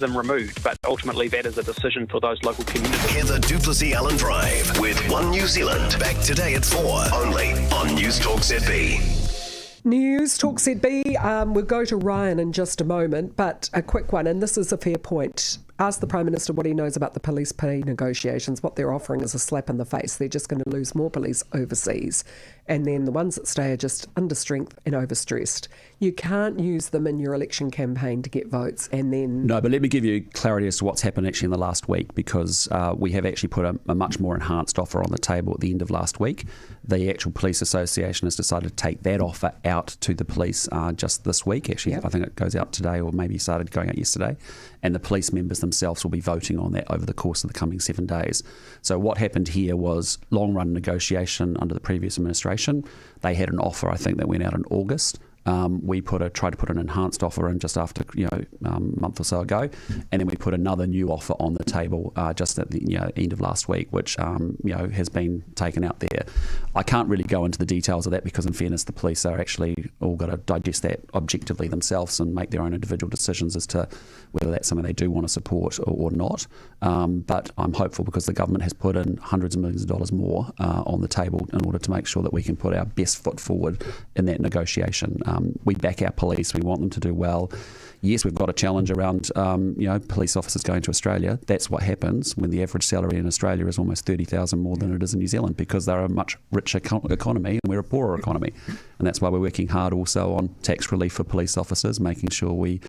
them removed, but ultimately that is a decision for those local communities. Heather Duplessis Allen Drive with One New Zealand. Back today at 4, only on News Talk ZB. News Talk ZB. We'll go to Ryan in just a moment, but a quick one, and this is a fair point. Ask the Prime Minister what he knows about the police pay negotiations. What they're offering is a slap in the face. They're just going to lose more police overseas. And then the ones that stay are just under strength and overstressed. You can't use them in your election campaign to get votes and then... No, but let me give you clarity as to what's happened actually in the last week, because we have actually put a much more enhanced offer on the table at the end of last week. The actual Police Association has decided to take that offer out to the police just this week. Actually, yep. I think it goes out today, or maybe started going out yesterday. And the police members themselves will be voting on that over the course of the coming 7 days. So what happened here was long-run negotiation under the previous administration. They had an offer, I think, that went out in August. We tried to put an enhanced offer in just after a month or so ago, and then we put another new offer on the table just at the end of last week, which has been taken out there. I can't really go into the details of that because, in fairness, the police are actually all got to digest that objectively themselves and make their own individual decisions as to whether that's something they do want to support or not. But I'm hopeful because the government has put in hundreds of millions of dollars more on the table in order to make sure that we can put our best foot forward in that negotiation. We back our police. We want them to do well. Yes, we've got a challenge around police officers going to Australia. That's what happens when the average salary in Australia is almost 30,000 more than it is in New Zealand, because they're a much richer economy and we're a poorer economy. And that's why we're working hard also on tax relief for police officers, making sure we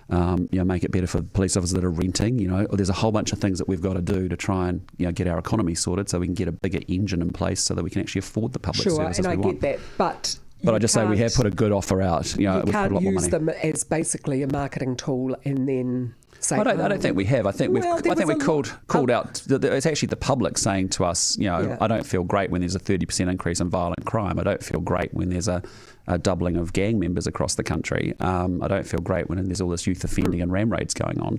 make it better for police officers that are renting. There's a whole bunch of things that we've got to do to try and get our economy sorted so we can get a bigger engine in place so that we can actually afford the public services we want. Sure, and I get that, but I just say we have put a good offer out. You can't use them as basically a marketing tool and then say... I don't think we have. I think we called out... It's actually the public saying to us, I don't feel great when there's a 30% increase in violent crime. I don't feel great when there's a doubling of gang members across the country. I don't feel great when there's all this youth offending and ram raids going on.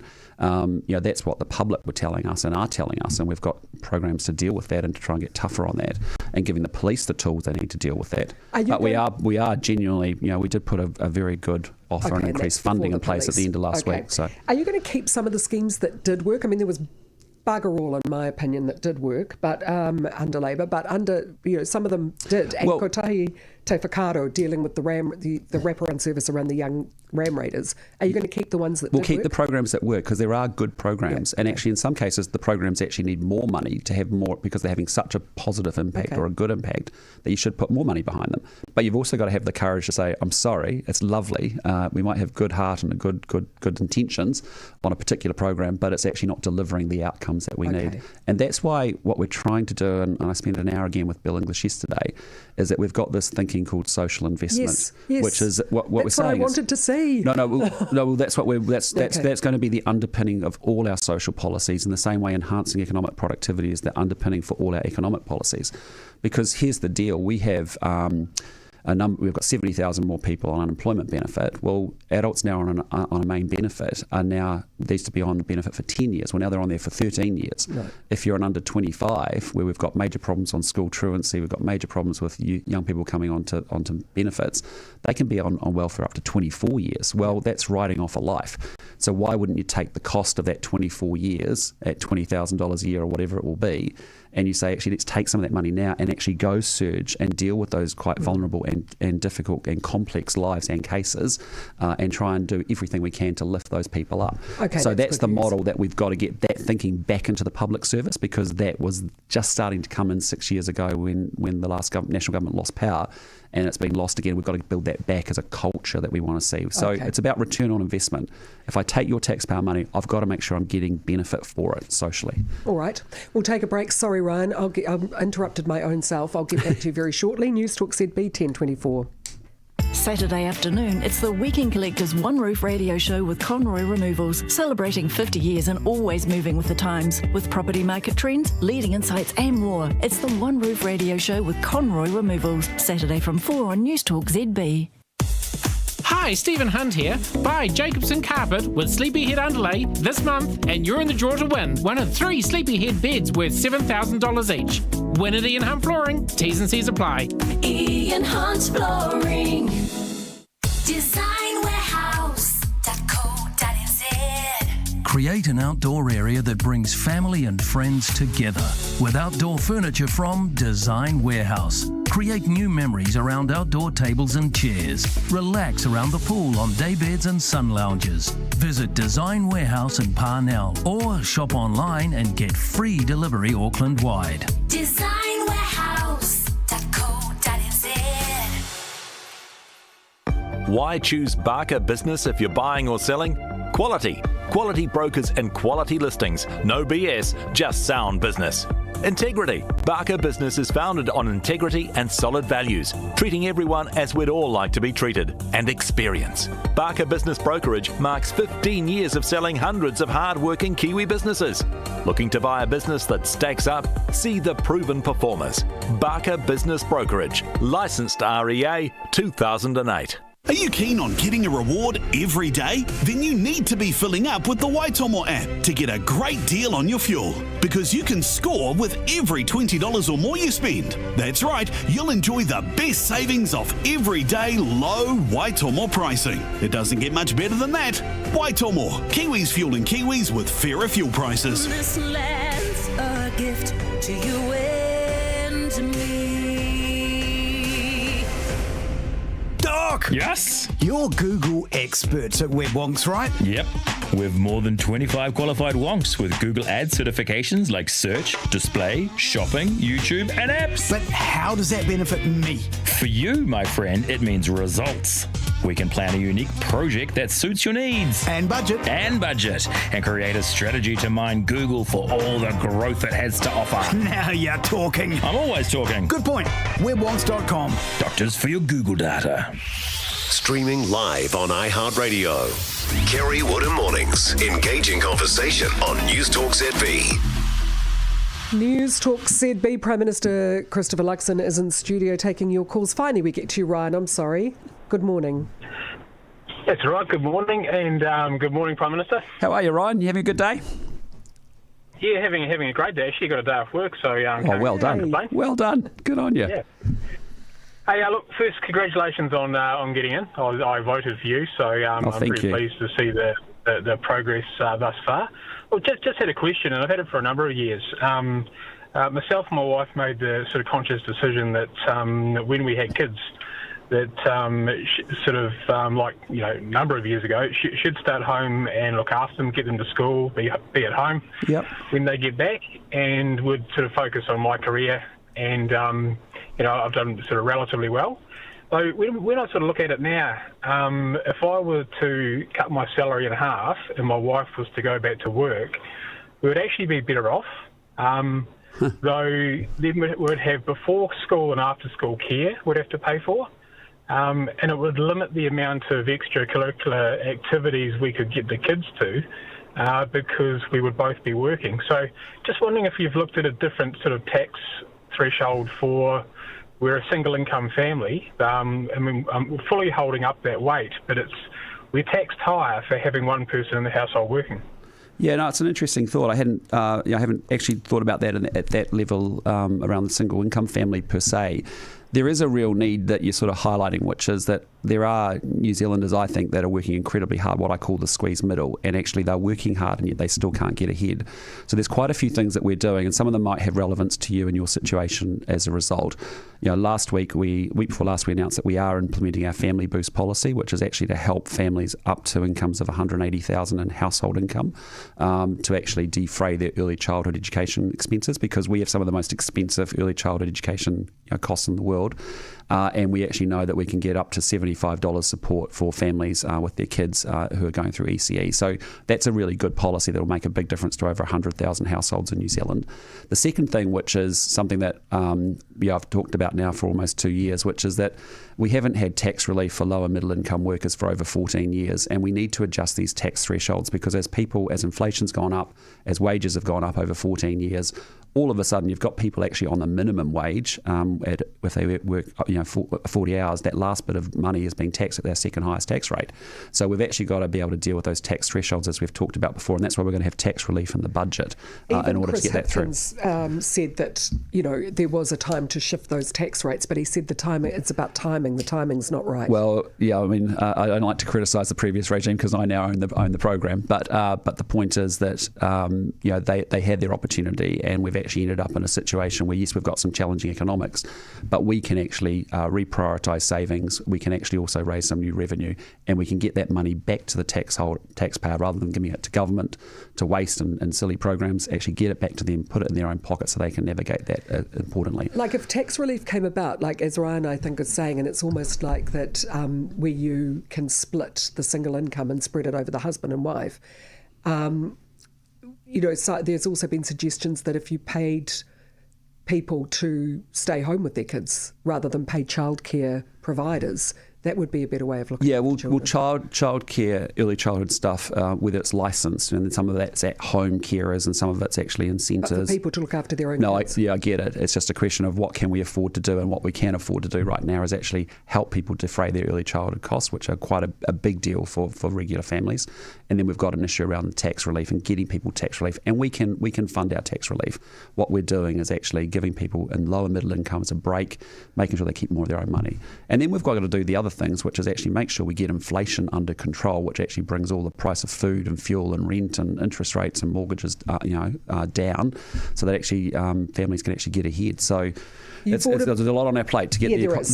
That's what the public were telling us and are telling us, and we've got programs to deal with that and to try and get tougher on that and giving the police the tools they need to deal with that. But we are genuinely, we did put a very good offer and increased funding in place at the end of last week. So, are you going to keep some of the schemes that did work? I mean, there was bugger all, in my opinion, that did work, but under Labour, but under some of them did. And Kotahi Te Whakaaro dealing with the wraparound service around the young ram raiders. Are you going to keep the ones that we'll keep the programs that work, because there are good programs, and actually in some cases the programs actually need more money to have more, because they're having such a positive impact or a good impact that you should put more money behind them. But you've also got to have the courage to say, I'm sorry, it's lovely, we might have good heart and good intentions on a particular program, but it's actually not delivering the outcomes that we need. And that's why what we're trying to do, and I spent an hour again with Bill English yesterday, is that we've got this thinking called social investment, which is what we're saying. That's what I wanted to see. No. That's what that's going to be the underpinning of all our social policies. In the same way, enhancing economic productivity is the underpinning for all our economic policies. Because here's the deal: we have we've got 70,000 more people on unemployment benefit. Well, adults now on a main benefit are now, they used to be on the benefit for 10 years. Well, now they're on there for 13 years. Right. If you're an under 25, where we've got major problems on school truancy, we've got major problems with young people coming onto benefits, they can be on welfare up to 24 years. Well, that's writing off a life. So why wouldn't you take the cost of that 24 years at $20,000 a year or whatever it will be, and you say, actually, let's take some of that money now and actually go surge and deal with those quite vulnerable and difficult and complex lives and cases, and try and do everything we can to lift those people up. So that's the model that we've got to get that thinking back into the public service, because that was just starting to come in 6 years ago when the last national government lost power, and it's been lost again. We've got to build that back as a culture that we want to see. So it's about return on investment. If I take your taxpayer money, I've got to make sure I'm getting benefit for it socially. All right. We'll take a break. Sorry, Ryan. I've interrupted my own self. I'll get back to you very shortly. News Talk ZB 1024. Saturday afternoon, it's the Weekend Collector's One Roof radio show with Conroy Removals, celebrating 50 years and always moving with the times, with property market trends, leading insights and more. It's the One Roof radio show with Conroy Removals, Saturday from 4 on News Talk ZB. Hi, Stephen Hunt here. Buy Jacobson Carpet with Sleepyhead Underlay this month and you're in the draw to win one of 3 Sleepyhead beds worth $7,000 each. Win at Ian Hunt Flooring. T's and C's apply. Ian Hunt Flooring. Designwarehouse.co.nz. Create Create an outdoor area that brings family and friends together with outdoor furniture from Design Warehouse. Create new memories around outdoor tables and chairs. Relax around the pool on daybeds and sun lounges. Visit Design Warehouse in Parnell or shop online and get free delivery Auckland-wide. Designwarehouse.co.nz. Why choose Barker Business if you're buying or selling? Quality. Quality brokers and quality listings. No BS, just sound business. Integrity. Barker Business is founded on integrity and solid values, treating everyone as we'd all like to be treated. And experience. Barker Business Brokerage marks 15 years of selling hundreds of hard-working Kiwi businesses. Looking to buy a business that stacks up? See the proven performers. Barker Business Brokerage. Licensed REA 2008. Are you keen on getting a reward every day? Then you need to be filling up with the Waitomo app to get a great deal on your fuel. Because you can score with every $20 or more you spend. That's right, you'll enjoy the best savings of everyday low Waitomo pricing. It doesn't get much better than that. Waitomo, Kiwis fueling Kiwis with fairer fuel prices. This land's a gift to you and to me. Doc! Yes? You're Google experts at WebWonks, right? Yep. We've more than 25 qualified wonks with Google Ads certifications like search, display, shopping, YouTube, and apps. But how does that benefit me? For you, my friend, it means results. We can plan a unique project that suits your needs. And budget. And create a strategy to mine Google for all the growth it has to offer. Now you're talking. I'm always talking. Good point. WebWonks.com. Doctors for your Google data. Streaming live on iHeartRadio. Kerre Woodham Mornings. Engaging conversation on News Talk ZB. News Talk ZB. Prime Minister Christopher Luxon is in studio taking your calls. Finally, we get to you, Ryan. I'm sorry. Good morning. That's right. Good morning, and good morning, Prime Minister. How are you, Ryan? You having a good day? Yeah, having a great day. Actually, got a day off work, so well done. Well done. Good on you. Yeah. Hey, look. First, congratulations on getting in. I voted for you, so I'm pretty pleased to see the progress thus far. Well, just had a question, and I've had it for a number of years. Myself and my wife made the sort of conscious decision that when we had kids, that a number of years ago, should start home and look after them, get them to school, be at home when they get back, and would sort of focus on my career. And I've done sort of relatively well. So when I sort of look at it now, if I were to cut my salary in half and my wife was to go back to work, we would actually be better off. Though then we'd have before school and after school care we'd have to pay for. And it would limit the amount of extracurricular activities we could get the kids to because we would both be working. So just wondering if you've looked at a different sort of tax threshold for we're a single income family. I'm fully holding up that weight, but we're taxed higher for having one person in the household working. Yeah, no, it's an interesting thought. I haven't actually thought about that at that level around the single income family per se. There is a real need that you're sort of highlighting, which is that there are New Zealanders, I think, that are working incredibly hard, what I call the squeeze middle, and actually they're working hard and yet they still can't get ahead. So there's quite a few things that we're doing, and some of them might have relevance to you and your situation as a result. Week before last, we announced that we are implementing our Family Boost policy, which is actually to help families up to incomes of $180,000 in household income to actually defray their early childhood education expenses, because we have some of the most expensive early childhood education costs in the world. And we actually know that we can get up to $75 support for families with their kids who are going through ECE. So that's a really good policy that will make a big difference to over 100,000 households in New Zealand. The second thing, which is something that I've talked about now for almost 2 years, which is that we haven't had tax relief for lower middle income workers for over 14 years, and we need to adjust these tax thresholds because as inflation's gone up, as wages have gone up over 14 years, all of a sudden you've got people actually on the minimum wage. If they work 40 hours, that last bit of money is being taxed at their second highest tax rate. So we've actually got to be able to deal with those tax thresholds as we've talked about before, and that's why we're going to have tax relief in the budget in order to get that through. Said that there was a time to shift those tax rates, but he said it's about timing. The timing's not right. Well, yeah, I mean, I don't like to criticise the previous regime because I now own the program, but the point is that they had their opportunity, and we've actually ended up in a situation where yes, we've got some challenging economics, but we can actually reprioritise savings. We can actually also raise some new revenue, and we can get that money back to the taxpayer rather than giving it to government to waste and silly programs. Actually get it back to them, put it in their own pocket so they can navigate that importantly. Like if tax relief came about, like as Ryan I think is saying, and it's almost like that where you can split the single income and spread it over the husband and wife. So there's also been suggestions that if you paid people to stay home with their kids rather than pay childcare providers, that would be a better way of looking at children. Well, childcare, early childhood stuff, whether it's licensed, and some of that's at home carers and some of it's actually in centres. But for people to look after their own kids. I get it. It's just a question of what can we afford to do, and what we can afford to do right now is actually help people defray their early childhood costs, which are quite a big deal for regular families. And then we've got an issue around tax relief and getting people tax relief, and we can fund our tax relief. What we're doing is actually giving people in lower middle incomes a break, making sure they keep more of their own money. And then we've got to do the other things, which is actually make sure we get inflation under control, which actually brings all the price of food and fuel and rent and interest rates and mortgages down, so that actually families can actually get ahead. So there's a lot on our plate to get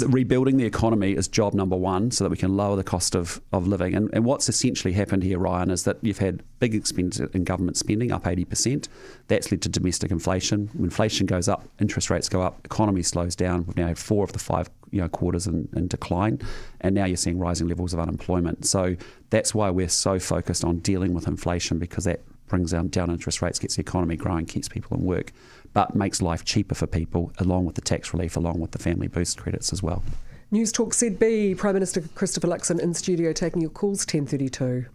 rebuilding the economy is job number one, so that we can lower the cost of living. And what's essentially happened here, Ryan, is that you've had big expenditure in government spending, up 80%. That's led to domestic inflation. When inflation goes up, interest rates go up, economy slows down. We've now had 4 of the 5 quarters in decline, and now you're seeing rising levels of unemployment. So that's why we're so focused on dealing with inflation, because that brings down interest rates, gets the economy growing, keeps people in work, but makes life cheaper for people, along with the tax relief, along with the family boost credits as well. News Talk ZB, Prime Minister Christopher Luxon in studio taking your calls, 10:32.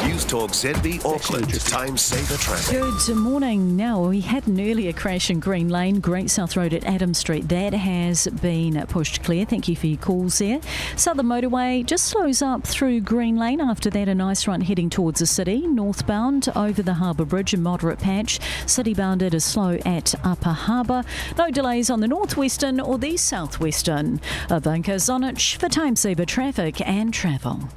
News Talk ZB Auckland, time saver traffic. Good morning. Now, we had an earlier crash in Green Lane, Great South Road at Adam Street. That has been pushed clear. Thank you for your calls there. Southern Motorway just slows up through Green Lane. After that, a nice run heading towards the city. Northbound over the Harbour Bridge, a moderate patch. Citybound it is slow at Upper Harbour. No delays on the northwestern or the southwestern. Ivanka Zonich for time saver traffic and travel.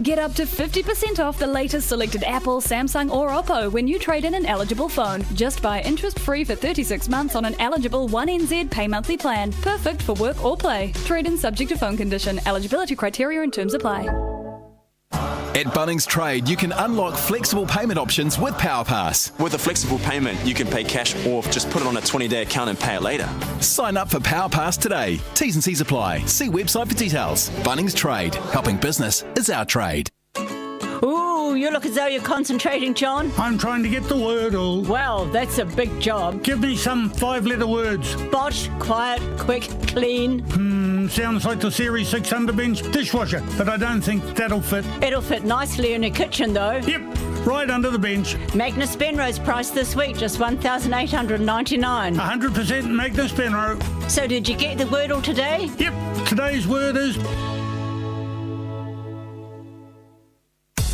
Get up to 50% off the latest selected Apple, Samsung or Oppo when you trade in an eligible phone. Just buy interest-free for 36 months on an eligible 1NZ pay monthly plan. Perfect for work or play. Trade-in subject to phone condition. Eligibility criteria and terms apply. At Bunnings Trade, you can unlock flexible payment options with PowerPass. With a flexible payment, you can pay cash or just put it on a 20-day account and pay it later. Sign up for PowerPass today. T's and C's apply. See website for details. Bunnings Trade. Helping business is our trade. Ooh, you look as though you're concentrating, John. I'm trying to get the Wordle. Well, that's a big job. Give me some 5-letter words. Bosh, quiet, quick, clean. Sounds like the Series 6 underbench dishwasher, but I don't think that'll fit. It'll fit nicely in a kitchen, though. Yep, right under the bench. Magnus Benrow's price this week, just $1,899. 100% Magnus Benrow. So did you get the Wordle today? Yep, today's word is...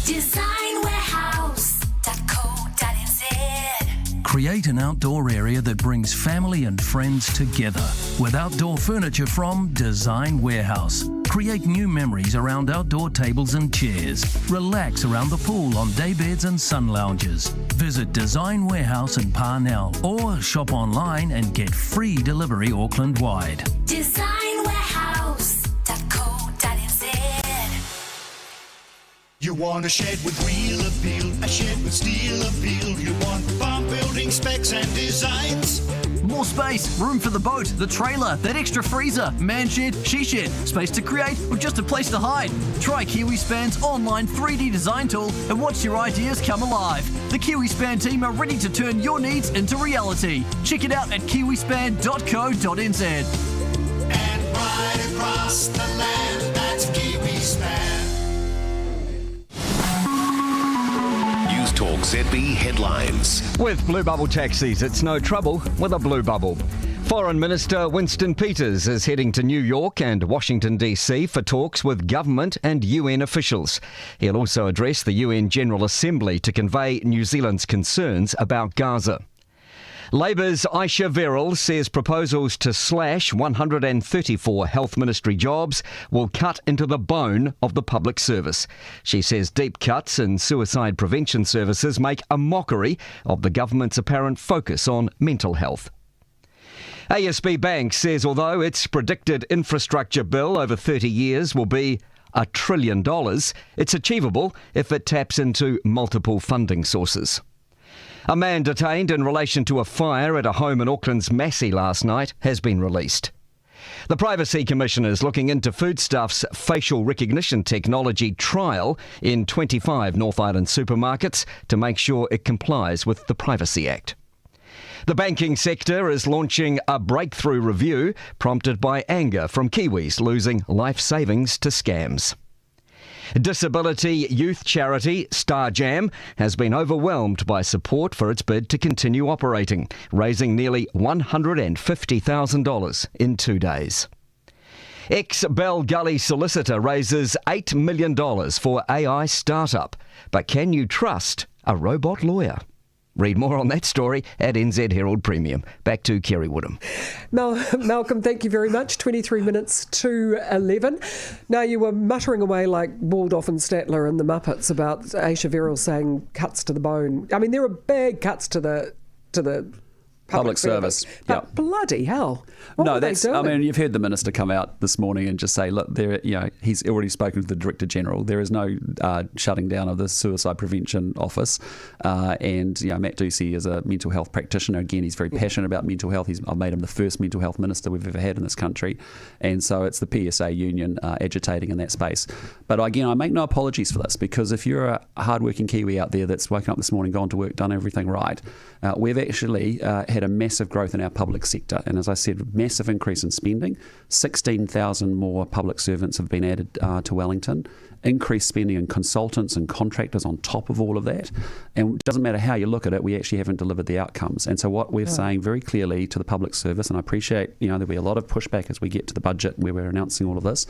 designwarehouse.co.nz. Create an outdoor area that brings family and friends together with outdoor furniture from Design Warehouse. Create new memories around outdoor tables and chairs. Relax around the pool on daybeds and sun lounges. Visit Design Warehouse in Parnell or shop online and get free delivery Auckland-wide. Designwarehouse.co.nz. You want a shed with real appeal, a shed with steel appeal. You want farm building specs and designs. More space, room for the boat, the trailer, that extra freezer, man shed, she shed, space to create, or just a place to hide. Try KiwiSpan's online 3D design tool and watch your ideas come alive. The KiwiSpan team are ready to turn your needs into reality. Check it out at kiwispan.co.nz. And right across the land, that's KiwiSpan. Talk ZB headlines. With Blue Bubble taxis, it's no trouble with a Blue Bubble. Foreign Minister Winston Peters is heading to New York and Washington DC for talks with government and UN officials. He'll also address the UN General Assembly to convey New Zealand's concerns about Gaza. Labour's Aisha Verrill says proposals to slash 134 health ministry jobs will cut into the bone of the public service. She says deep cuts in suicide prevention services make a mockery of the government's apparent focus on mental health. ASB Bank says although its predicted infrastructure bill over 30 years will be $1 trillion, it's achievable if it taps into multiple funding sources. A man detained in relation to a fire at a home in Auckland's Massey last night has been released. The Privacy Commissioner is looking into Foodstuff's facial recognition technology trial in 25 North Island supermarkets to make sure it complies with the Privacy Act. The banking sector is launching a breakthrough review prompted by anger from Kiwis losing life savings to scams. Disability youth charity Star Jam has been overwhelmed by support for its bid to continue operating, raising nearly $150,000 in 2 days. Ex-Bell Gully solicitor raises $8 million for AI startup. But can you trust a robot lawyer? Read more on that story at NZ Herald Premium. Back to Kerre Woodham. Malcolm, thank you very much. 23 minutes to 11. Now, you were muttering away like Waldorf and Statler and the Muppets about Aisha Verrill saying cuts to the bone. I mean, there are big cuts to the public service. But yep. Bloody hell. No, that's. I mean, you've heard the minister come out this morning and just say, look, there. He's already spoken to the Director General. There is no shutting down of the Suicide Prevention Office. And Matt Ducey is a mental health practitioner. Again, he's very passionate about mental health. I've made him the first mental health minister we've ever had in this country. And so it's the PSA union agitating in that space. But again, I make no apologies for this, because if you're a hardworking Kiwi out there that's woken up this morning, gone to work, done everything right, we've actually had a massive growth in our public sector. And as I said, massive increase in spending. 16,000 more public servants have been added to Wellington. Increased spending in consultants and contractors on top of all of that. And it doesn't matter how you look at it, we actually haven't delivered the outcomes. And so what we're saying very clearly to the public service, and I appreciate, there'll be a lot of pushback as we get to the budget where we're announcing all of this,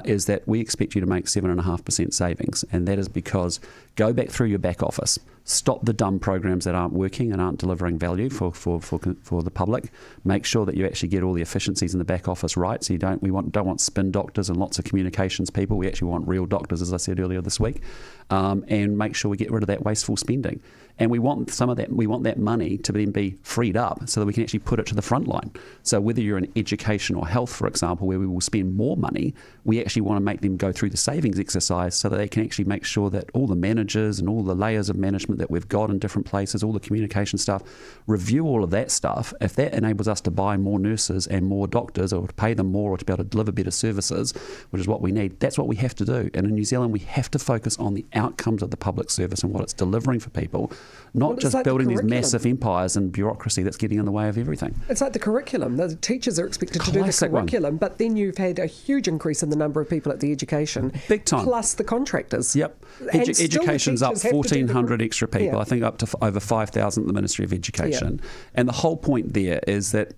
is that we expect you to make 7.5% savings. And that is because go back through your back office. Stop the dumb programs that aren't working and aren't delivering value for the public. Make sure that you actually get all the efficiencies in the back office right. So don't want spin doctors and lots of communications people. We actually want real doctors, as I said earlier this week, and make sure we get rid of that wasteful spending. And we want some of that. We want that money to then be freed up so that we can actually put it to the front line. So whether you're in education or health, for example, where we will spend more money, we actually want to make them go through the savings exercise so that they can actually make sure that all the managers and all the layers of management that we've got in different places, all the communication stuff, review all of that stuff. If that enables us to buy more nurses and more doctors, or to pay them more, or to be able to deliver better services, which is what we need, that's what we have to do. And in New Zealand, we have to focus on the outcomes of the public service and what it's delivering for people, not just building these massive empires and bureaucracy that's getting in the way of everything. It's like the curriculum. The teachers are expected to do the curriculum, but then you've had a huge increase in the number of people at the education. Big time. Plus the contractors. Yep. Education's up 1,400 extra people. I think up to over 5,000 at the Ministry of Education. Yeah. And the whole point there is that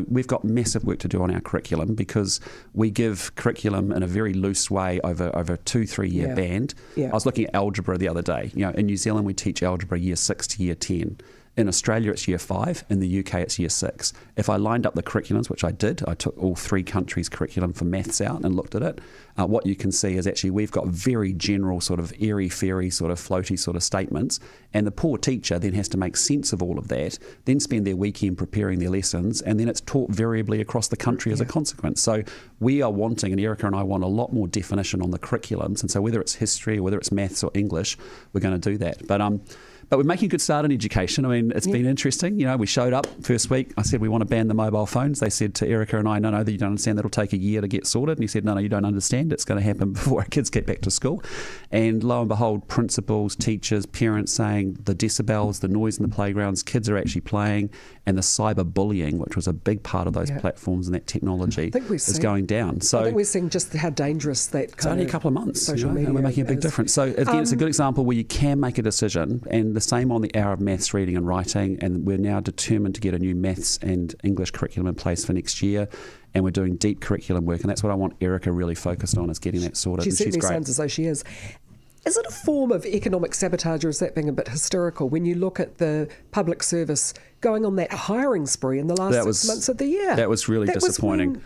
we've got massive work to do on our curriculum, because we give curriculum in a very loose way over a 2-3 year band. Yeah. I was looking at algebra the other day. In New Zealand, we teach algebra year 6 to year 10. In Australia, it's year 5. In the UK, it's year 6. If I lined up the curriculums, which I did, I took all 3 countries' curriculum for maths out and looked at it. What you can see is actually we've got very general sort of airy-fairy sort of floaty sort of statements, and the poor teacher then has to make sense of all of that, then spend their weekend preparing their lessons, and then it's taught variably across the country as a consequence. So we are wanting, and Erica and I want a lot more definition on the curriculums, and so whether it's history or whether it's maths or English, we're going to do that. But we're making a good start in education. I mean, it's been interesting. You know, we showed up first week. I said we want to ban the mobile phones. They said to Erica and I, no, that you don't understand. That'll take a year to get sorted. And he said, no, you don't understand. It's going to happen before our kids get back to school. And lo and behold, principals, teachers, parents saying the decibels, the noise in the playgrounds, kids are actually playing, and the cyberbullying, which was a big part of those platforms and that technology, is going down. So I think we're seeing just how dangerous that it's only a couple of months, social media, and we're making a big difference. So again, it's a good example where you can make a decision, and the same on the hour of maths, reading and writing, and we're now determined to get a new maths and English curriculum in place for next year, and we're doing deep curriculum work, and that's what I want Erica really focused on, is getting that sorted. She certainly she's great. sounds as though she is. Is it a form of economic sabotage, or is that being a bit hysterical when you look at the public service going on that hiring spree in the last 6 months of the year? That was really disappointing.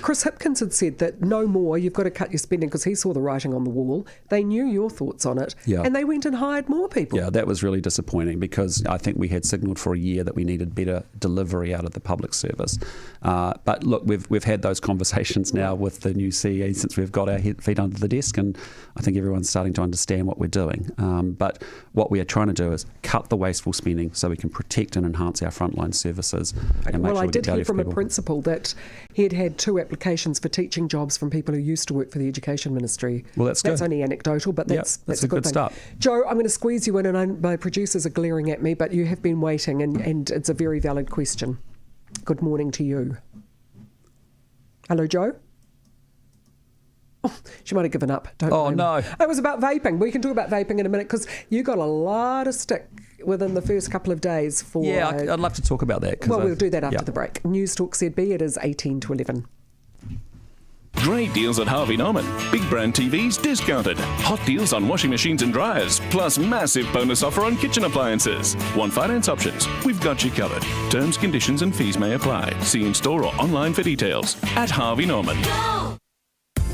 Chris Hipkins had said that no more, you've got to cut your spending, because he saw the writing on the wall. They knew your thoughts on it, and they went and hired more people. Yeah, that was really disappointing, because I think we had signalled for a year that we needed better delivery out of the public service. But look, we've had those conversations now with the new CEO since we've got our feet under the desk, and I think everyone's starting to understand what we're doing. But what we are trying to do is cut the wasteful spending so we can protect and enhance our frontline services. And make sure I we did get hear from a people. principal that he'd had 2 applications for teaching jobs from people who used to work for the Education Ministry. Well, that's good. That's only anecdotal, but that's a good thing. start. Joe, I'm going to squeeze you in, and my producers are glaring at me, but you have been waiting, and it's a very valid question. Good morning to you. Hello, Joe? Oh, she might have given up. Don't blame no. her. It was about vaping. We can talk about vaping in a minute, because you got a lot of stick within the first couple of days for... Yeah, I'd love to talk about that. Well, we'll do that after the break. News Talk ZB, it is 18 to 11. Great deals at Harvey Norman. Big brand TVs discounted. Hot deals on washing machines and dryers. Plus massive bonus offer on kitchen appliances. Want finance options? We've got you covered. Terms, conditions and fees may apply. See in store or online for details. At Harvey Norman.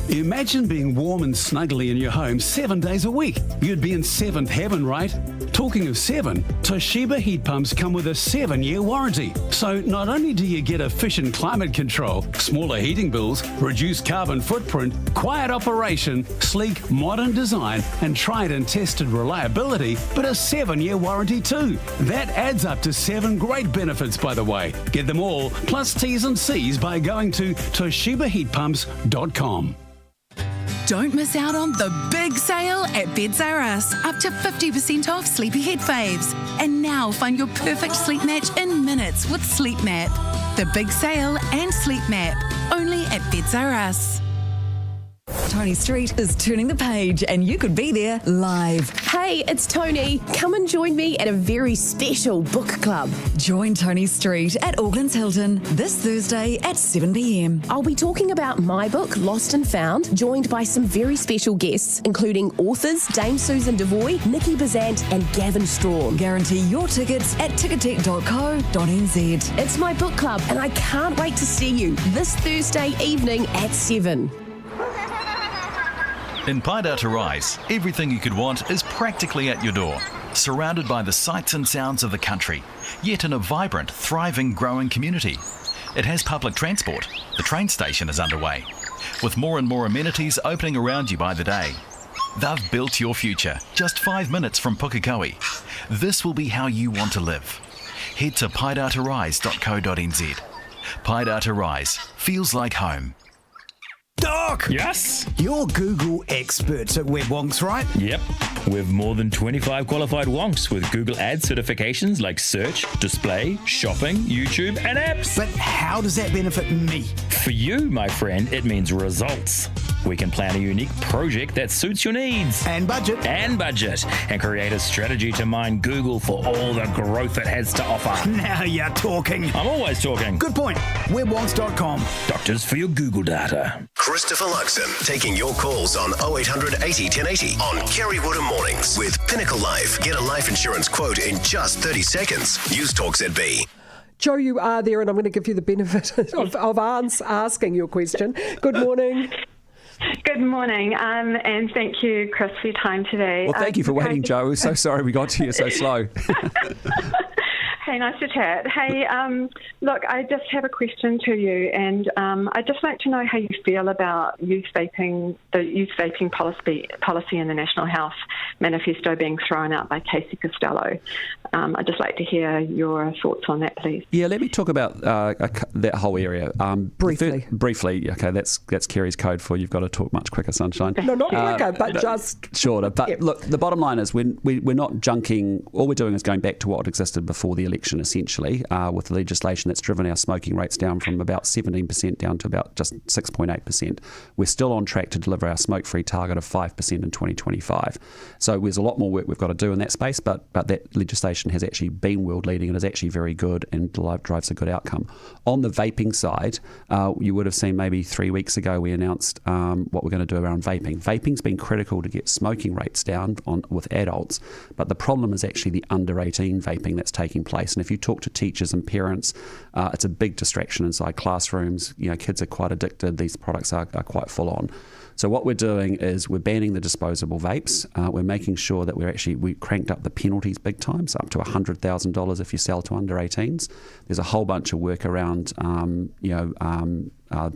Imagine being warm and snuggly in your home 7 days a week. You'd be in seventh heaven, right? Talking of 7, Toshiba heat pumps come with a 7-year warranty. So not only do you get efficient climate control, smaller heating bills, reduced carbon footprint, quiet operation, sleek modern design, and tried and tested reliability, but a 7-year warranty too. That adds up to 7 great benefits, by the way. Get them all, plus T's and C's, by going to toshibaheatpumps.com. Don't miss out on the big sale at Beds R Us. Up to 50% off Sleepyhead faves. And now find your perfect sleep match in minutes with Sleep Map. The big sale and Sleep Map. Only at Beds R Us. Tony Street is turning the page, and you could be there live. Hey, it's Tony. Come and join me at a very special book club. Join Tony Street at Auckland's Hilton this Thursday at 7 p.m. I'll be talking about my book, Lost and Found, joined by some very special guests, including authors Dame Susan Devoy, Nikki Bazant and Gavin Strawn. Guarantee your tickets at ticketek.co.nz. It's my book club, and I can't wait to see you this Thursday evening at 7. In Paida to Rise, everything you could want is practically at your door, surrounded by the sights and sounds of the country, yet in a vibrant, thriving, growing community. It has public transport. The train station is underway, with more and more amenities opening around you by the day. They've built your future, just 5 minutes from Pukekohe. This will be how you want to live. Head to paidatarise.co.nz. Paida to Rise feels like home. Doc! Yes? You're Google experts at WebWonks, right? Yep. We've more than 25 qualified wonks with Google Ads certifications like search, display, shopping, YouTube, and apps. But how does that benefit me? For you, my friend, it means results. We can plan a unique project that suits your needs. And budget. And create a strategy to mine Google for all the growth it has to offer. Now you're talking. I'm always talking. Good point. WebWonks.com. Doctors for your Google data. Christopher Luxon taking your calls on 0800 80 1080 on Kerre Woodham Mornings with Pinnacle Life. Get a life insurance quote in just 30 seconds. News Talk ZB. Joe, you are there, and I'm going to give you the benefit of asking your question. Good morning. Good morning, and thank you, Chris, for your time today. Well, thank you for waiting, Joe. We're so sorry we got to you so slow. Hey, nice to chat. Hey, look, I just have a question to you, and I'd just like to know how you feel about the youth vaping policy in the National Health Manifesto being thrown out by Casey Costello. I'd just like to hear your thoughts on that, please. Yeah, let me talk about that whole area. Briefly. Briefly, okay, that's Kerry's code for you've got to talk much quicker, sunshine. No, not quicker, but just... Shorter. But look, the bottom line is we're not junking. All we're doing is going back to what existed before the election, essentially, with the legislation that's driven our smoking rates down from about 17% down to about just 6.8%. We're still on track to deliver our smoke-free target of 5% in 2025. So there's a lot more work we've got to do in that space, but that legislation has actually been world-leading and is actually very good and drives a good outcome. On the vaping side, you would have seen maybe 3 weeks ago we announced what we're going to do around vaping. Vaping's been critical to get smoking rates down with adults, but the problem is actually the under 18 vaping that's taking place. And if you talk to teachers and parents, it's a big distraction inside classrooms. Kids are quite addicted. These products are quite full on. So what we're doing is we're banning the disposable vapes. We're making sure that we cranked up the penalties big time, so up to $100,000 if you sell to under 18s. There's a whole bunch of work around,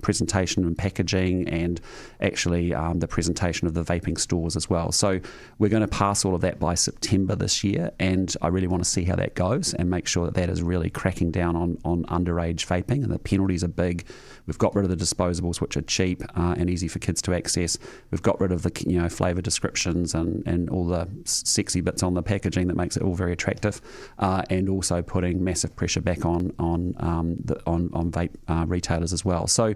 presentation and packaging, and actually the presentation of the vaping stores as well. So we're going to pass all of that by September this year, and I really want to see how that goes and make sure that is really cracking down on underage vaping, and the penalties are big. We've got rid of the disposables, which are cheap and easy for kids to access. We've got rid of the flavour descriptions and all the sexy bits on the packaging that makes it all very attractive, and also putting massive pressure back on vape retailers as well. So,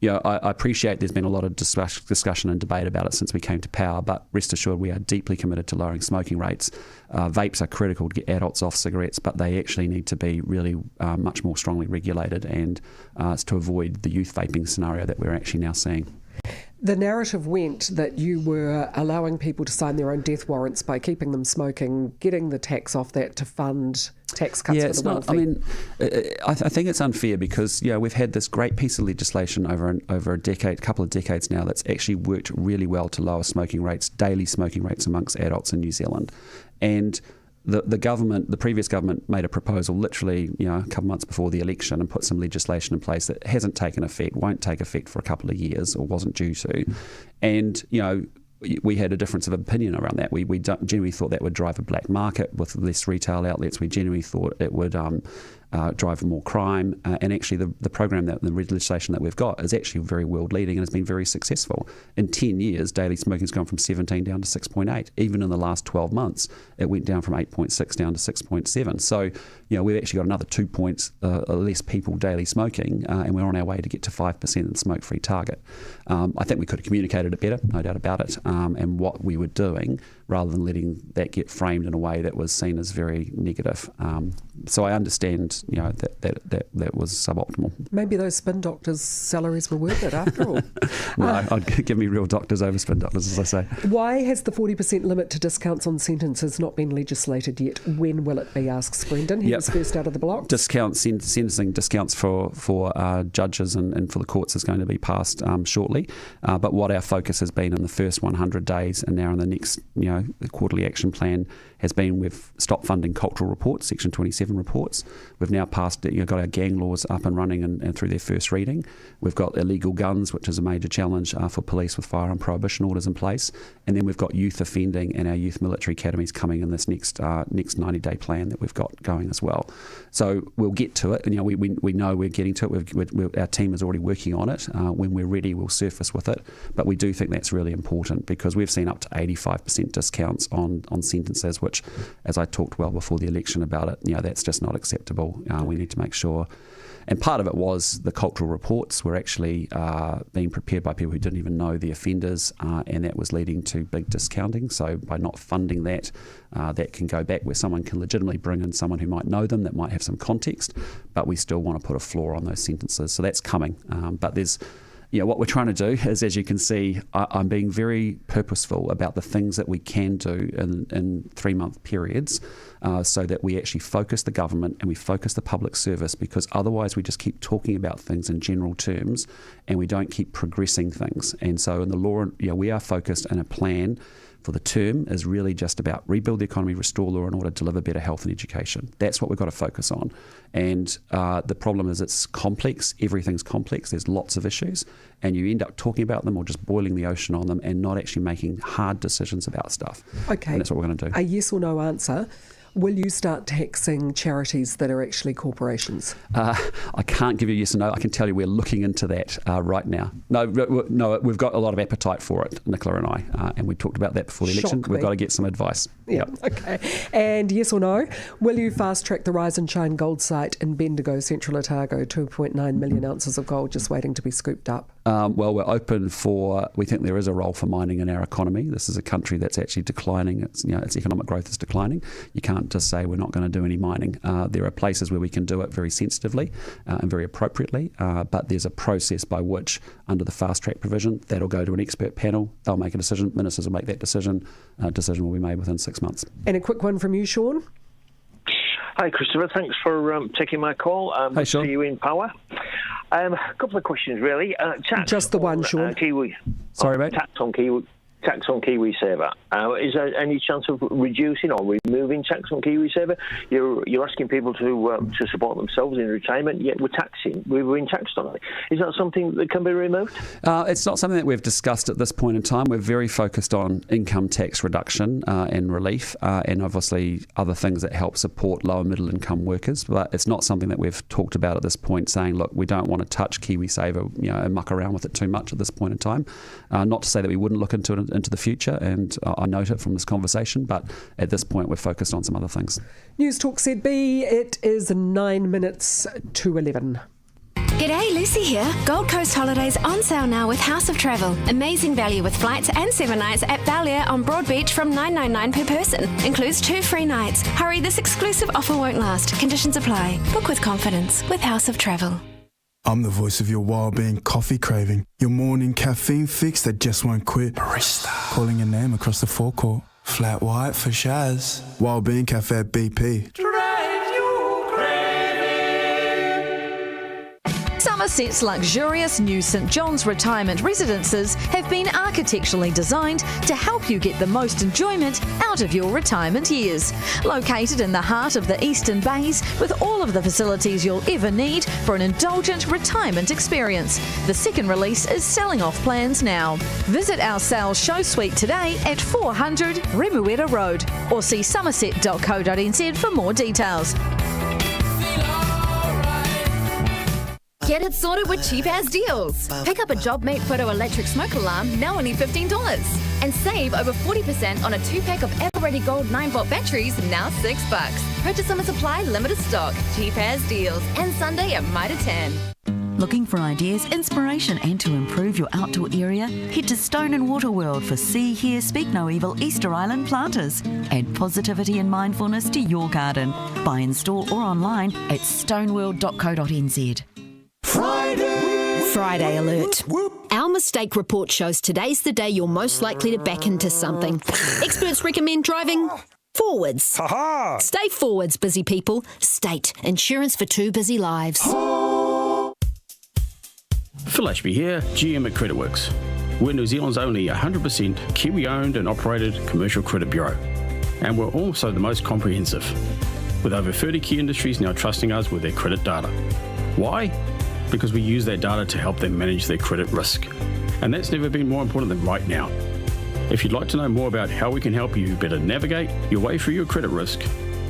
I appreciate there's been a lot of discussion and debate about it since we came to power, but rest assured we are deeply committed to lowering smoking rates. Vapes are critical to get adults off cigarettes, but they actually need to be really much more strongly regulated, and it's to avoid the youth vaping scenario that we're actually now seeing. The narrative went that you were allowing people to sign their own death warrants by keeping them smoking, getting the tax off that to fund tax cuts for the wealthy. I mean, I think it's unfair because we've had this great piece of legislation over a decade, couple of decades now, that's actually worked really well to lower smoking rates, daily smoking rates amongst adults in New Zealand, and the previous government made a proposal literally, a couple months before the election and put some legislation in place that hasn't taken effect, won't take effect for a couple of years, or wasn't due to. And, we had a difference of opinion around that. We genuinely thought that would drive a black market with less retail outlets. We genuinely thought it would drive more crime. And actually the program, the legislation that we've got is actually very world leading and has been very successful. In 10 years, daily smoking has gone from 17 down to 6.8. Even in the last 12 months, it went down from 8.6 down to 6.7. So, we've actually got another 2 points less people daily smoking, and we're on our way to get to 5% in the smoke-free target. I think we could have communicated it better, no doubt about it, and what we were doing, rather than letting that get framed in a way that was seen as very negative. So I understand, that was suboptimal. Maybe those spin doctors' salaries were worth it after all. No, I'd give me real doctors over spin doctors, as I say. Why has the 40% limit to discounts on sentences not been legislated yet? When will it be, asks Brendan. He was first out of the block. Sentencing discounts for judges and for the courts is going to be passed shortly. But what our focus has been in the first 100 days and now in the next, the quarterly action plan has been we've stopped funding cultural reports, Section 27 reports. We've now passed, got our gang laws up and running and through their first reading. We've got illegal guns, which is a major challenge for police with firearm prohibition orders in place. And then we've got youth offending and our youth military academies coming in this next 90-day plan that we've got going as well. So we'll get to it. And, we know we're getting to it. Our team is already working on it. When we're ready, we'll surface with it. But we do think that's really important because we've seen up to 85% discounts on sentences, which, as I talked well before the election about it, that's just not acceptable. We need to make sure. And part of it was the cultural reports were actually being prepared by people who didn't even know the offenders, and that was leading to big discounting. So by not funding that, that can go back where someone can legitimately bring in someone who might know them, that might have some context, but we still want to put a floor on those sentences. So that's coming. But there's what we're trying to do is, as you can see, I'm being very purposeful about the things that we can do in 3-month periods so that we actually focus the government and we focus the public service, because otherwise we just keep talking about things in general terms and we don't keep progressing things. And so in the law, we are focused in a plan for the term is really just about rebuild the economy, restore law and order, deliver better health and education. That's what we've got to focus on. And the problem is it's complex. Everything's complex. There's lots of issues. And you end up talking about them or just boiling the ocean on them and not actually making hard decisions about stuff. Okay. And that's what we're going to do. A yes or no answer. Will you start taxing charities that are actually corporations? I can't give you a yes or no. I can tell you we're looking into that right now. No, we've got a lot of appetite for it, Nicola and I, and we talked about that before the election. We've got to get some advice. Yeah, okay. And yes or no, will you fast-track the Rise and Shine gold site in Bendigo, Central Otago, 2.9 million ounces of gold just waiting to be scooped up? Well, we're open for, we think there is a role for mining in our economy. This is a country that's actually declining. Its economic growth is declining. You can't just say we're not going to do any mining. There are places where we can do it very sensitively and very appropriately, but there's a process by which, under the fast track provision, that'll go to an expert panel. They'll make a decision. Ministers will make that decision. Decision will be made within 6 months. And a quick one from you, Sean. Hi, Christopher. Thanks for taking my call. Hi, Sean. See you in power. A couple of questions, really. Just the one, Sean. Kiwi. Sorry, mate. Tax on KiwiSaver. Is there any chance of reducing or removing tax on KiwiSaver? You're asking people to support themselves in retirement, yet we're being taxed on it. Is that something that can be removed? It's not something that we've discussed at this point in time. We're very focused on income tax reduction and relief, and obviously other things that help support lower middle income workers. But it's not something that we've talked about at this point, saying, look, we don't want to touch KiwiSaver, and muck around with it too much at this point in time. Not to say that we wouldn't look into it into the future, and I note it from this conversation, but at this point we're focused on some other things. News Talk ZB, it is 9 minutes to 11. G'day, Lucy here. Gold Coast Holidays on sale now with House of Travel. Amazing value with flights and 7 nights at Ballier on Broadbeach from $9.99 per person. Includes 2 free nights. Hurry, this exclusive offer won't last. Conditions apply. Book with confidence with House of Travel. I'm the voice of your well-being coffee craving. Your morning caffeine fix that just won't quit. Barista. Calling your name across the forecourt. Flat white for Shaz. Well-being Cafe at BP. Somerset's luxurious new St John's retirement residences have been architecturally designed to help you get the most enjoyment out of your retirement years. Located in the heart of the Eastern Bays with all of the facilities you'll ever need for an indulgent retirement experience. The second release is selling off plans now. Visit our sales show suite today at 400 Remuera Road or see somerset.co.nz for more details. Get it sorted with cheap-ass deals. Pick up a JobMate Photo electric smoke alarm, now only $15. And save over 40% on a 2-pack of Ever-Ready Gold 9-volt batteries, now $6. Purchase them and supply limited stock. Cheap-ass deals. And Sunday at Mitre 10. Looking for ideas, inspiration and to improve your outdoor area? Head to Stone and Water World for See, Hear, Speak No Evil Easter Island planters. Add positivity and mindfulness to your garden. Buy in store or online at stoneworld.co.nz. Friday alert. Our mistake report shows today's the day you're most likely to back into something. Experts recommend driving forwards. Stay forwards, busy people. State insurance for 2 busy lives. Phil Ashby here, GM at CreditWorks. We're New Zealand's only 100% Kiwi-owned and operated commercial credit bureau. And we're also the most comprehensive, with over 30 key industries now trusting us with their credit data. Why? Because we use that data to help them manage their credit risk. And that's never been more important than right now. If you'd like to know more about how we can help you better navigate your way through your credit risk,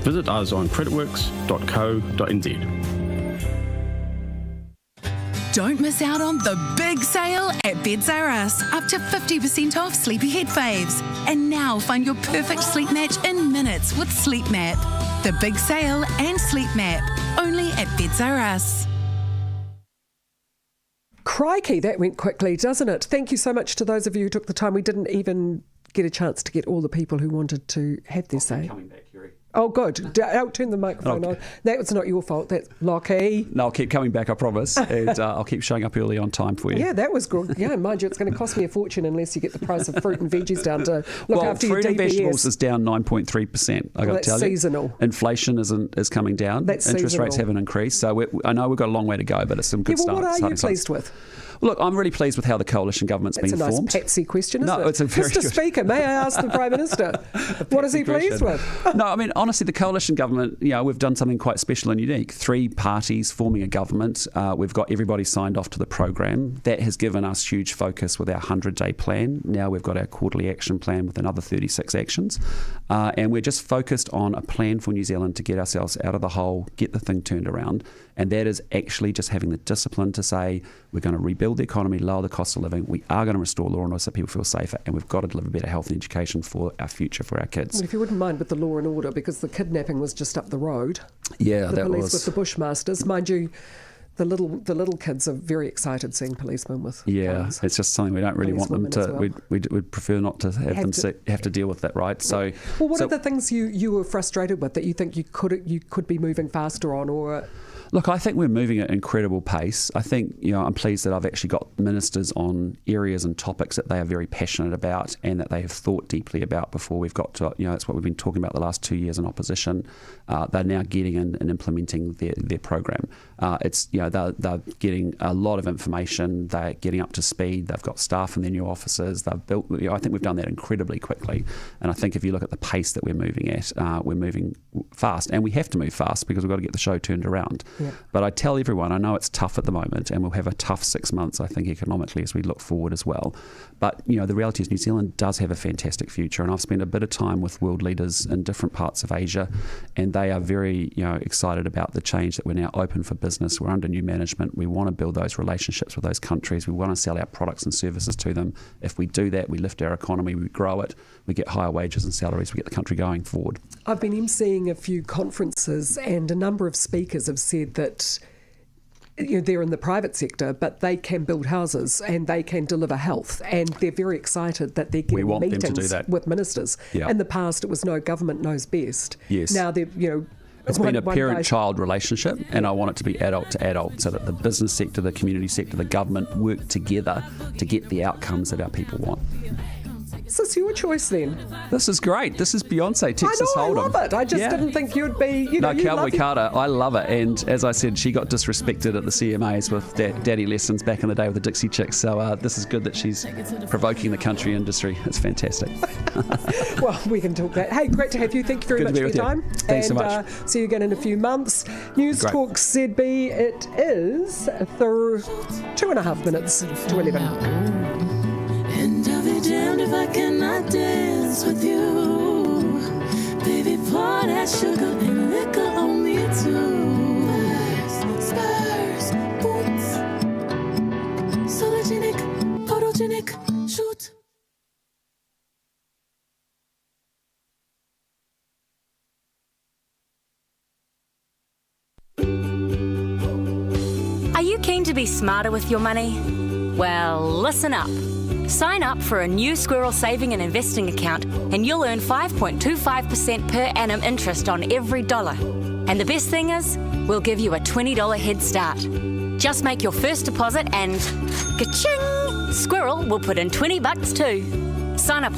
visit us on creditworks.co.nz. Don't miss out on the big sale at Beds R Us. Up to 50% off sleepyhead faves. And now find your perfect sleep match in minutes with Sleep Map. The big sale and Sleep Map. Only at Beds R Us. Crikey, that went quickly, doesn't it? Thank you so much to those of you who took the time. We didn't even get a chance to get all the people who wanted to have their say. Coming back, Kerry. Oh, good. I'll turn the microphone on. That was not your fault. That's Lockie. No, I'll keep coming back, I promise. And I'll keep showing up early on time for you. Yeah, that was good. Yeah, mind you, it's going to cost me a fortune unless you get the price of fruit and veggies down to look after your DPS. Fruit and vegetables is down 9.3%, I got to tell you. That's seasonal. Inflation is coming down. That's Interest seasonal. rates haven't increased. So I know we've got a long way to go, but it's some good well, start. What are you pleased with? Look, I'm really pleased with how the coalition government's been formed. It's a nice patsy question, isn't it? No, it's a very Mr. good... Speaker, may I ask the Prime Minister, what is he pleased with? No, I mean, honestly, the coalition government, we've done something quite special and unique. 3 parties forming a government. We've got everybody signed off to the program. That has given us huge focus with our 100-day plan. Now we've got our quarterly action plan with another 36 actions. And we're just focused on a plan for New Zealand to get ourselves out of the hole, get the thing turned around. And that is actually just having the discipline to say we're going to rebuild the economy, lower the cost of living, we are going to restore law and order so people feel safer, and we've got to deliver better health and education for our future, for our kids. Well, if you wouldn't mind with the law and order, because the kidnapping was just up the road. Yeah, the that police was... with the Bushmasters. Mind you, the little kids are very excited seeing policemen with guns. It's just something we don't really want them to... Well. We'd prefer not to have to deal with that, right? So, well, what are the things you were frustrated with that you think you could be moving faster on, or... Look, I think we're moving at an incredible pace. I think, I'm pleased that I've actually got ministers on areas and topics that they are very passionate about and that they have thought deeply about before we've got to, that's what we've been talking about the last 2 years in opposition. They're now getting in and implementing their program. They're getting a lot of information. They're getting up to speed. They've got staff in their new offices. They've built, I think we've done that incredibly quickly. And I think if you look at the pace that we're moving at, we're moving fast. And we have to move fast because we've got to get the show turned around. Yeah. But I tell everyone, I know it's tough at the moment and we'll have a tough 6 months, I think, economically as we look forward as well. But, the reality is New Zealand does have a fantastic future, and I've spent a bit of time with world leaders in different parts of Asia, and they are very, excited about the change that we're now open for business. We're under new management. We want to build those relationships with those countries. We want to sell our products and services to them. If we do that, we lift our economy, we grow it, we get higher wages and salaries, we get the country going forward. I've been emceeing a few conferences, and a number of speakers have said that they're in the private sector, but they can build houses and they can deliver health, and they're very excited that they're getting meetings with ministers. Yeah. In the past, it was no, government knows best. Yes. Now they're, it's been a parent-child relationship, and I want it to be adult to adult, so that the business sector, the community sector, the government work together to get the outcomes that our people want. Is this your choice then? This is great. This is Beyonce, Texas Hold'em. I love it. I just didn't think you'd be, No, Cowboy Carter, I love it. And as I said, she got disrespected at the CMAs with daddy lessons back in the day with the Dixie Chicks. So this is good that she's provoking the country industry. It's fantastic. Well, we can talk that. Hey, great to have you. Thank you very much for your time. Thanks so much. See you again in a few months. News Talk ZB, it is 2.5 minutes to 11. And I'll be damned if I cannot dance with you. Baby, pour that sugar and liquor on me too. Spurs, boots, sologenic, photogenic, shoot. Are you keen to be smarter with your money? Well, listen up. Sign up for a new Squirrel saving and investing account and you'll earn 5.25% per annum interest on every dollar. And the best thing is, we'll give you a $20 head start. Just make your first deposit and ka-ching! Squirrel will put in $20 too. Sign up